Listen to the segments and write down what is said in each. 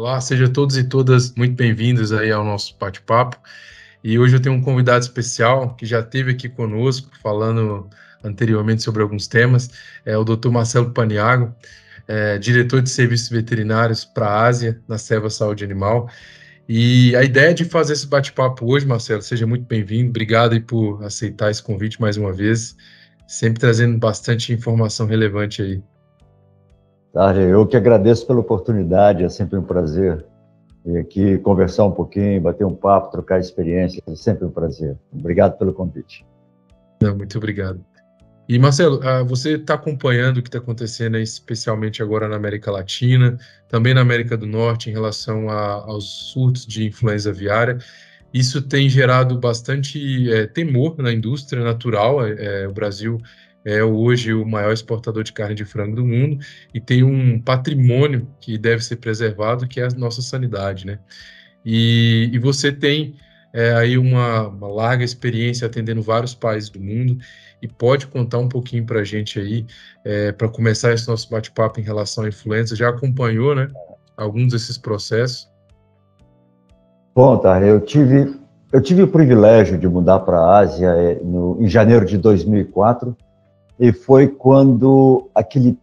Olá, sejam todos e todas muito bem-vindos aí ao nosso bate-papo. E hoje eu tenho um convidado especial que já esteve aqui conosco, falando anteriormente sobre alguns temas, é o Dr. Marcelo Paniagua, diretor de serviços veterinários para a Ásia, na Ceva Saúde Animal. E a ideia de fazer esse bate-papo hoje, Marcelo, seja muito bem-vindo. Obrigado aí por aceitar esse convite mais uma vez, sempre trazendo bastante informação relevante aí. Eu que agradeço pela oportunidade, é sempre um prazer vir aqui conversar um pouquinho, bater um papo, trocar experiências, é sempre um prazer. Obrigado pelo convite. Não, muito obrigado. E, Marcelo, você está acompanhando o que está acontecendo aí, especialmente agora na América Latina, também na América do Norte, em relação aos surtos de influenza aviária. Isso tem gerado bastante temor na indústria natural. O Brasil é hoje o maior exportador de carne de frango do mundo e tem um patrimônio que deve ser preservado, que é a nossa sanidade, né? E você tem aí uma larga experiência atendendo vários países do mundo e pode contar um pouquinho para a gente aí, para começar esse nosso bate-papo em relação à influenza. Já acompanhou, né, alguns desses processos? Bom, tá, eu tive o privilégio de mudar para a Ásia em janeiro de 2004 e foi quando aquele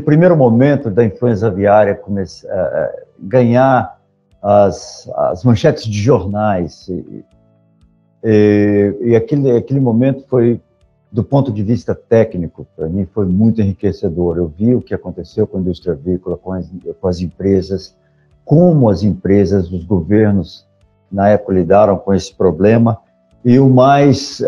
primeiro momento da influenza aviária começar a ganhar as manchetes de jornais. E aquele momento foi, do ponto de vista técnico, para mim foi muito enriquecedor. Eu vi o que aconteceu com a indústria avícola, com as empresas, como as empresas, os governos, na época, lidaram com esse problema. E o mais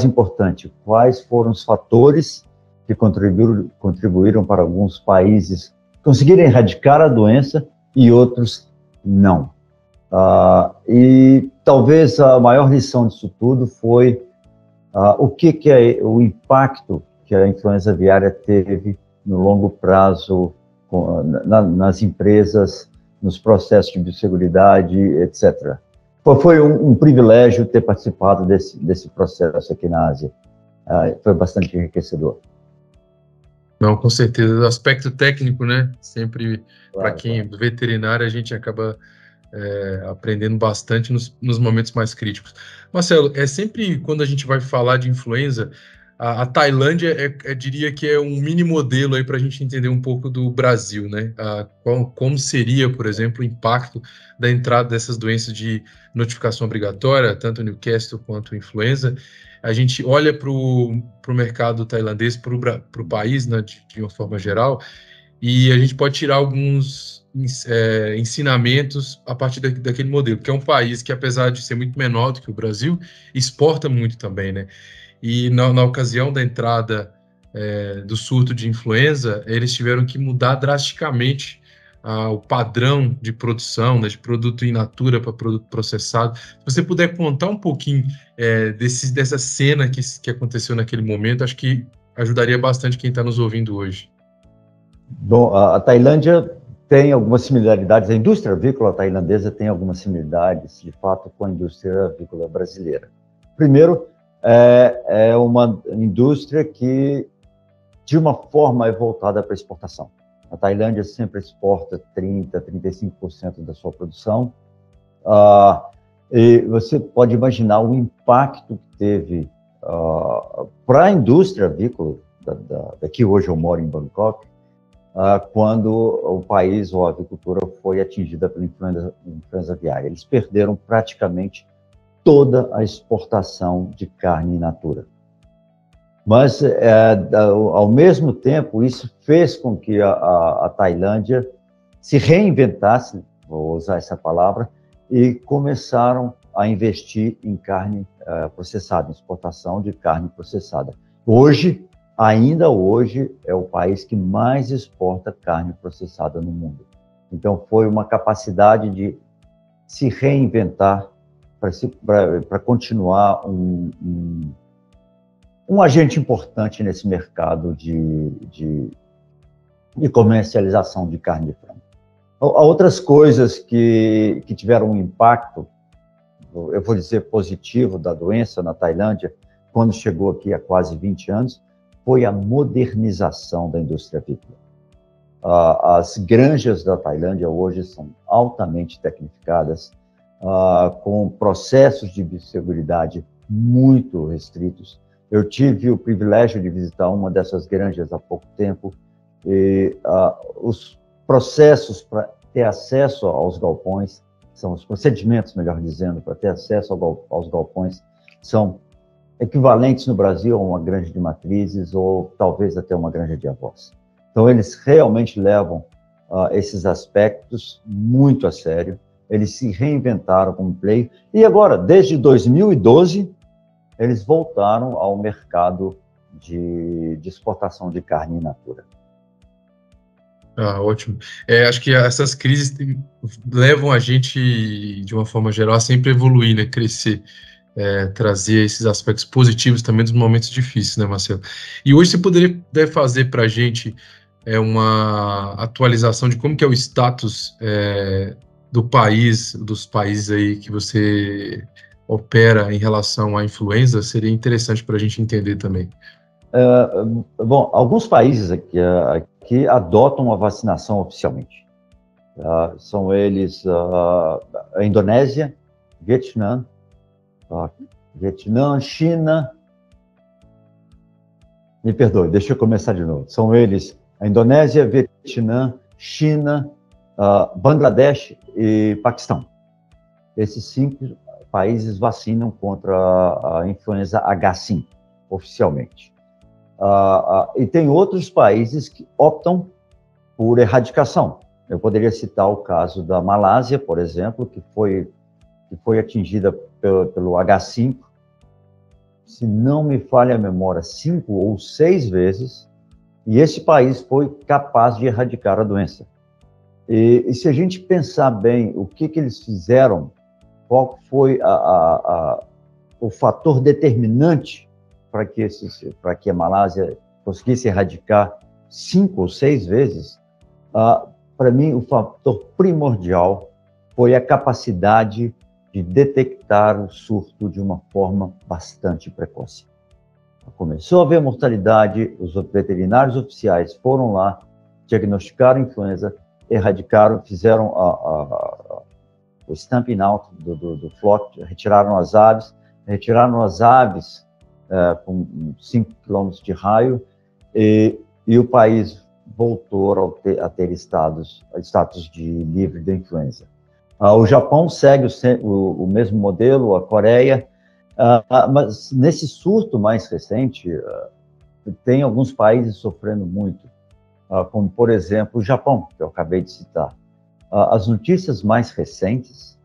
importante, quais foram os fatores que contribuíram para alguns países conseguirem erradicar a doença e outros não. E talvez a maior lição disso tudo foi o que é o impacto que a influenza aviária teve no longo prazo nas empresas, nos processos de biosseguridade, etc. Foi um privilégio ter participado desse processo aqui na Ásia. Foi bastante enriquecedor. Não, com certeza. O aspecto técnico, né? Sempre, para quem é veterinário, a gente acaba aprendendo bastante nos momentos mais críticos. Marcelo, sempre quando a gente vai falar de influenza, a Tailândia diria que é um mini modelo aí para a gente entender um pouco do Brasil, né? Como seria, por exemplo, o impacto da entrada dessas doenças de notificação obrigatória, tanto o Newcastle quanto a influenza. A gente olha para o mercado tailandês, para o país, né, de uma forma geral, e a gente pode tirar alguns ensinamentos a partir daquele modelo, que é um país que, apesar de ser muito menor do que o Brasil, exporta muito também, né? E na ocasião da entrada do surto de influenza, eles tiveram que mudar drasticamente o padrão de produção, né, de produto in natura para produto processado. Se você puder contar um pouquinho dessa cena que aconteceu naquele momento, acho que ajudaria bastante quem está nos ouvindo hoje. Bom, a Tailândia tem algumas similaridades, a indústria avícola tailandesa tem algumas similaridades, de fato, com a indústria avícola brasileira. Primeiro, é uma indústria que, de uma forma, é voltada para a exportação. A Tailândia sempre exporta 30%, 35% da sua produção. E você pode imaginar o impacto que teve para a indústria avícola, daqui hoje eu moro em Bangkok, quando o país ou a avicultura foi atingida pela influenza aviária. Eles perderam praticamente toda a exportação de carne in natura. Mas, ao mesmo tempo, isso fez com que a Tailândia se reinventasse, vou usar essa palavra, e começaram a investir em carne processada, em exportação de carne processada. Ainda hoje, é o país que mais exporta carne processada no mundo. Então, foi uma capacidade de se reinventar para continuar um agente importante nesse mercado de comercialização de carne de frango. Há outras coisas que tiveram um impacto, eu vou dizer positivo, da doença na Tailândia, quando chegou aqui há quase 20 anos, foi a modernização da indústria avícola. As granjas da Tailândia hoje são altamente tecnificadas, com processos de biosseguridade muito restritos. Eu tive o privilégio de visitar uma dessas granjas há pouco tempo, e os processos para ter acesso aos galpões, são os procedimentos, melhor dizendo, para ter acesso aos galpões, são equivalentes no Brasil a uma granja de matrizes ou talvez até uma granja de avós. Então, eles realmente levam esses aspectos muito a sério, eles se reinventaram como player, e agora, desde 2012, eles voltaram ao mercado de exportação de carne in natura. Ótimo. Acho que essas crises levam a gente, de uma forma geral, a sempre evoluir, né? Crescer, trazer esses aspectos positivos também dos momentos difíceis, né, Marcelo? E hoje você poderia fazer para a gente uma atualização de como que é o status do país, dos países aí que você opera em relação à influenza? Seria interessante para a gente entender também. Bom, alguns países aqui adotam a vacinação oficialmente. São eles a Indonésia, Vietnã, China. Me perdoe, deixa eu começar de novo. São eles a Indonésia, Vietnã, China, Bangladesh e Paquistão. Esses 5 países vacinam contra a influenza H5 oficialmente. E tem outros países que optam por erradicação. Eu poderia citar o caso da Malásia, por exemplo, que foi atingida pelo H5, se não me falha a memória, 5 ou 6 vezes, e esse país foi capaz de erradicar a doença. E se a gente pensar bem o que eles fizeram, qual foi o fator determinante para que a Malásia conseguisse erradicar 5 ou 6 vezes, para mim, o fator primordial foi a capacidade de detectar o surto de uma forma bastante precoce. Começou a haver mortalidade, os veterinários oficiais foram lá, diagnosticaram a influenza, erradicaram, fizeram o stamping out do flock, retiraram as aves com 5 quilômetros de raio, e o país voltou a ter status de livre da influenza. O Japão segue o mesmo modelo, a Coreia, mas nesse surto mais recente, tem alguns países sofrendo muito, como, por exemplo, o Japão, que eu acabei de citar. As notícias mais recentes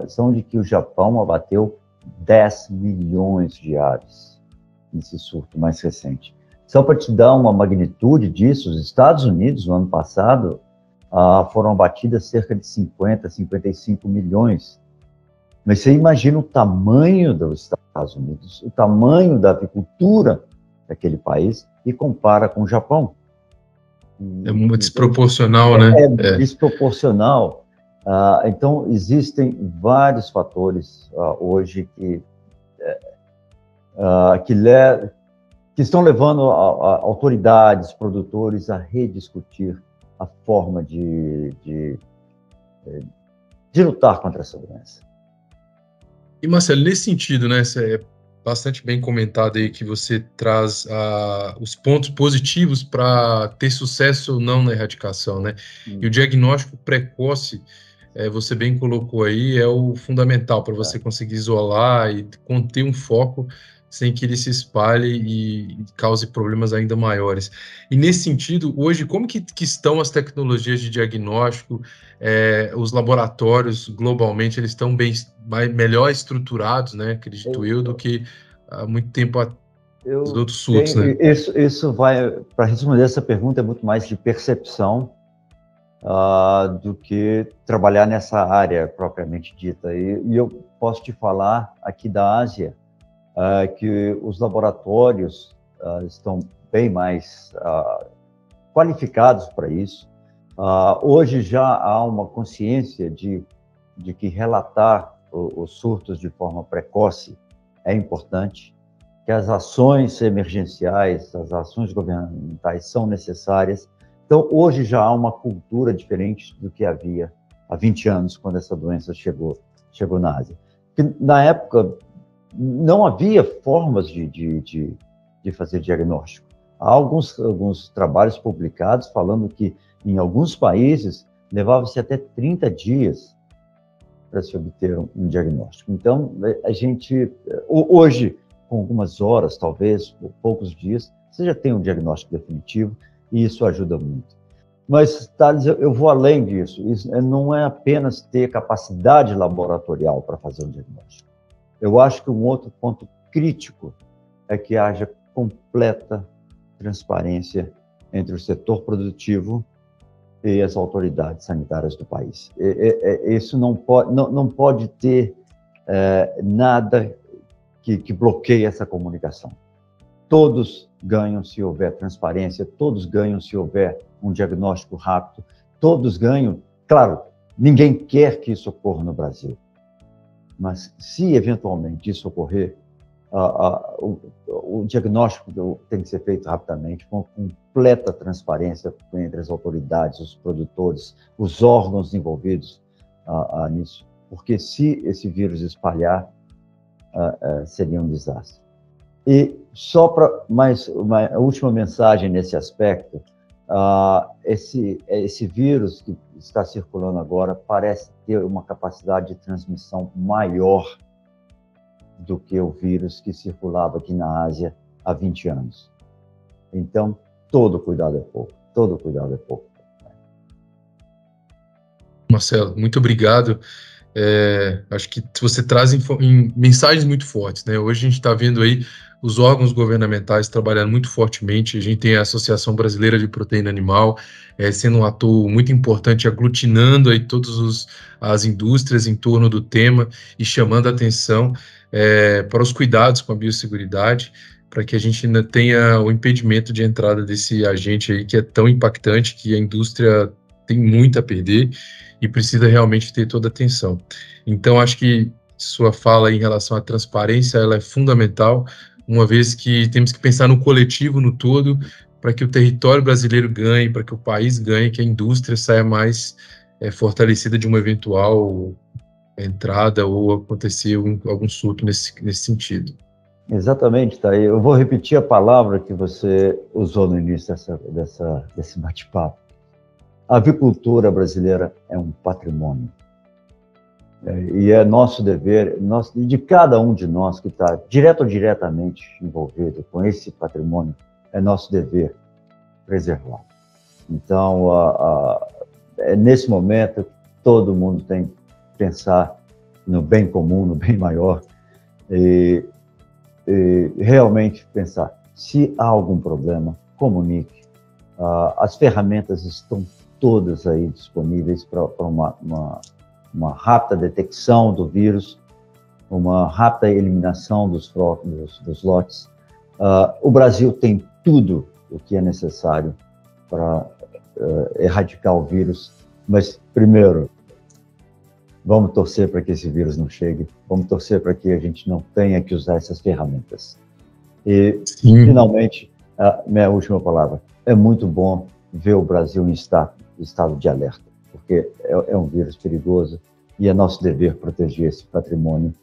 são de que o Japão abateu 10 milhões de aves nesse surto mais recente. Só para te dar uma magnitude disso, os Estados Unidos, no ano passado, foram abatidas cerca de 50, 55 milhões. Mas você imagina o tamanho dos Estados Unidos, o tamanho da avicultura daquele país, e compara com o Japão. É muito desproporcional, né? É desproporcional. Então, existem vários fatores hoje que estão levando autoridades, produtores a rediscutir a forma de lutar contra essa doença. E, Marcelo, nesse sentido, né, é bastante bem comentado aí que você traz os pontos positivos para ter sucesso ou não na erradicação, né? E o diagnóstico precoce, você bem colocou aí, é o fundamental para você conseguir isolar e conter um foco sem que ele se espalhe e cause problemas ainda maiores. E nesse sentido, hoje, como que estão as tecnologias de diagnóstico? Os laboratórios, globalmente, eles estão melhor estruturados, né, acredito eu, do que há muito tempo os outros surtos, né? Isso vai, para responder essa pergunta, é muito mais de percepção do que trabalhar nessa área propriamente dita. E eu posso te falar aqui da Ásia, que os laboratórios estão bem mais qualificados para isso. Hoje já há uma consciência de que relatar os surtos de forma precoce é importante, que as ações emergenciais, as ações governamentais são necessárias, Então, hoje já há uma cultura diferente do que havia há 20 anos, quando essa doença chegou na Ásia. Porque, na época, não havia formas de fazer diagnóstico. Há alguns trabalhos publicados falando que, em alguns países, levava-se até 30 dias para se obter um diagnóstico. Então, a gente, hoje, com algumas horas, talvez, por poucos dias, você já tem um diagnóstico definitivo, e isso ajuda muito. Mas, Thales, eu vou além disso. Isso não é apenas ter capacidade laboratorial para fazer um diagnóstico. Eu acho que um outro ponto crítico é que haja completa transparência entre o setor produtivo e as autoridades sanitárias do país. Isso não pode ter nada que bloqueie essa comunicação. Todos ganham se houver transparência, todos ganham se houver um diagnóstico rápido, todos ganham. Claro, ninguém quer que isso ocorra no Brasil, mas se eventualmente isso ocorrer, o diagnóstico tem que ser feito rapidamente, com completa transparência entre as autoridades, os produtores, os órgãos envolvidos nisso, porque se esse vírus espalhar, seria um desastre. E só para mais uma última mensagem nesse aspecto, esse vírus que está circulando agora parece ter uma capacidade de transmissão maior do que o vírus que circulava aqui na Ásia há 20 anos. Então, todo cuidado é pouco, todo cuidado é pouco. Marcelo, muito obrigado. Acho que você traz mensagens muito fortes, né? Hoje a gente está vendo aí os órgãos governamentais trabalhando muito fortemente. A gente tem a Associação Brasileira de Proteína Animal sendo um ator muito importante, aglutinando aí todas as indústrias em torno do tema e chamando a atenção para os cuidados com a biosseguridade, para que a gente ainda tenha o impedimento de entrada desse agente aí que é tão impactante, que a indústria tem muito a perder e precisa realmente ter toda a atenção. Então, acho que sua fala em relação à transparência, ela é fundamental, uma vez que temos que pensar no coletivo, no todo, para que o território brasileiro ganhe, para que o país ganhe, que a indústria saia mais fortalecida de uma eventual entrada ou acontecer algum surto nesse sentido. Exatamente, tá aí. Eu vou repetir a palavra que você usou no início desse bate-papo. A avicultura brasileira é um patrimônio. E é nosso dever, de cada um de nós que está direto ou diretamente envolvido com esse patrimônio, é nosso dever preservar. Então, nesse momento, todo mundo tem que pensar no bem comum, no bem maior, e realmente pensar, se há algum problema, comunique. As ferramentas estão todas aí disponíveis para uma rápida detecção do vírus, uma rápida eliminação dos lotes. O Brasil tem tudo o que é necessário para erradicar o vírus, mas, primeiro, vamos torcer para que esse vírus não chegue, vamos torcer para que a gente não tenha que usar essas ferramentas. E, finalmente, minha última palavra, é muito bom ver o Brasil em estado de alerta, porque é um vírus perigoso e é nosso dever proteger esse patrimônio.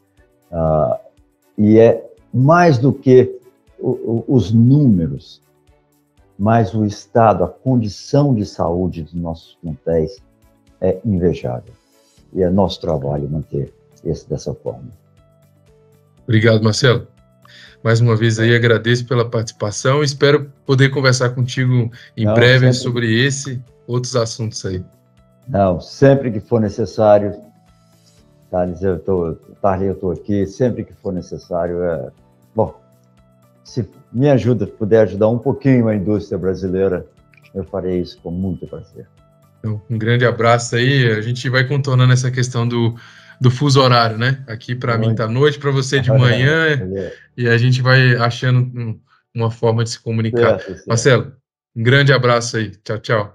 E é mais do que os números, mas o estado, a condição de saúde dos nossos quintais é invejável. E é nosso trabalho manter dessa forma. Obrigado, Marcelo. Mais uma vez aí agradeço pela participação e espero poder conversar contigo em breve sobre outros assuntos aí. Não, sempre que for necessário, Thales, eu estou aqui, sempre que for necessário. Bom, se me puder ajudar um pouquinho a indústria brasileira, eu farei isso com muito prazer. Então, um grande abraço aí, a gente vai contornando essa questão do fuso horário, né? Aqui para mim tá noite, para você de manhã, e a gente vai achando uma forma de se comunicar. Certo. Marcelo, um grande abraço aí. Tchau, tchau.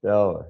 Tchau.